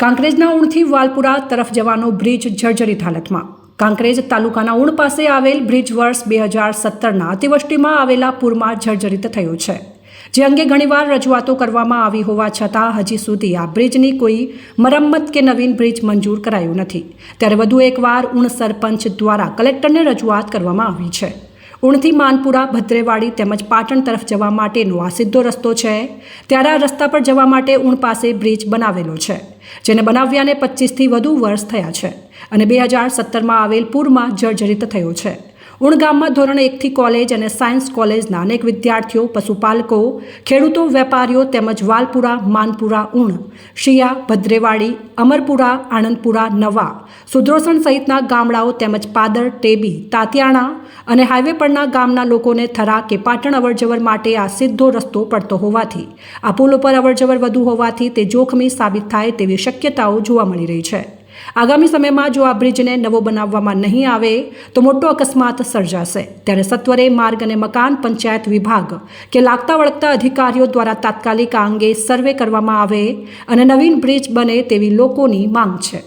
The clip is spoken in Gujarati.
કાંકરેજના ઉણથી વાલપુરા તરફ જવાનો બ્રિજ જર્જરિત હાલતમાં। કાંકરેજ તાલુકાના ઉણ પાસે આવેલ બ્રિજ વર્ષ 2017ના અતિવૃષ્ટિમાં આવેલા પૂરમાં જર્જરિત થયો છે, જે અંગે ઘણીવાર રજૂઆતો કરવામાં આવી હોવા છતાં હજી સુધી આ બ્રિજની કોઈ મરમ્મત કે નવીન બ્રિજ મંજૂર કરાયું નથી। ત્યારે વધુ એકવાર ઉણ સરપંચ દ્વારા કલેક્ટરને રજૂઆત કરવામાં આવી છે। ઉણથી માનપુરા, ભદ્રેવાડી તેમજ પાટણ તરફ જવા માટેનો આ સીધો રસ્તો છે, ત્યારે આ રસ્તા પર જવા માટે ઉણ પાસે બ્રિજ બનાવેલો છે, જેને બનાવ્યાને 25થી વધુ વર્ષ થયા છે અને 2017માં આવેલ પૂરમાં જર્જરિત થયો છે। ઉણ ગામમાં ધોરણ 1થી કોલેજ અને સાયન્સ કોલેજના અનેક વિદ્યાર્થીઓ, પશુપાલકો, ખેડૂતો, વેપારીઓ તેમજ વાલપુરા, માનપુરા, ઉણ, શિયા, ભદ્રેવાડી, અમરપુરા, આણંદપુરા, નવા, સુદ્રોસણ સહિતના ગામડાઓ તેમજ પાદર, ટેબી, તાતિયાણા અને હાઈવે પરના ગામના લોકોને થરા કે પાટણ અવરજવર માટે આ સીધો રસ્તો પડતો હોવાથી આ પુલ ઉપર અવરજવર વધુ હોવાથી તે જોખમી સાબિત થાય તેવી શક્યતાઓ જોવા મળી રહી છે। આગામી સમયમાં જો આ બ્રિજને નવો બનાવવામાં નહીં આવે તો મોટો અકસ્માત સર્જાશે, ત્યારે સત્વરે માર્ગ અને મકાન પંચાયત વિભાગ કે લાગતા વળગતા અધિકારીઓ દ્વારા તાત્કાલિક આ અંગે સર્વે કરવામાં આવે અને નવીન બ્રિજ બને તેવી લોકોની માંગ છે।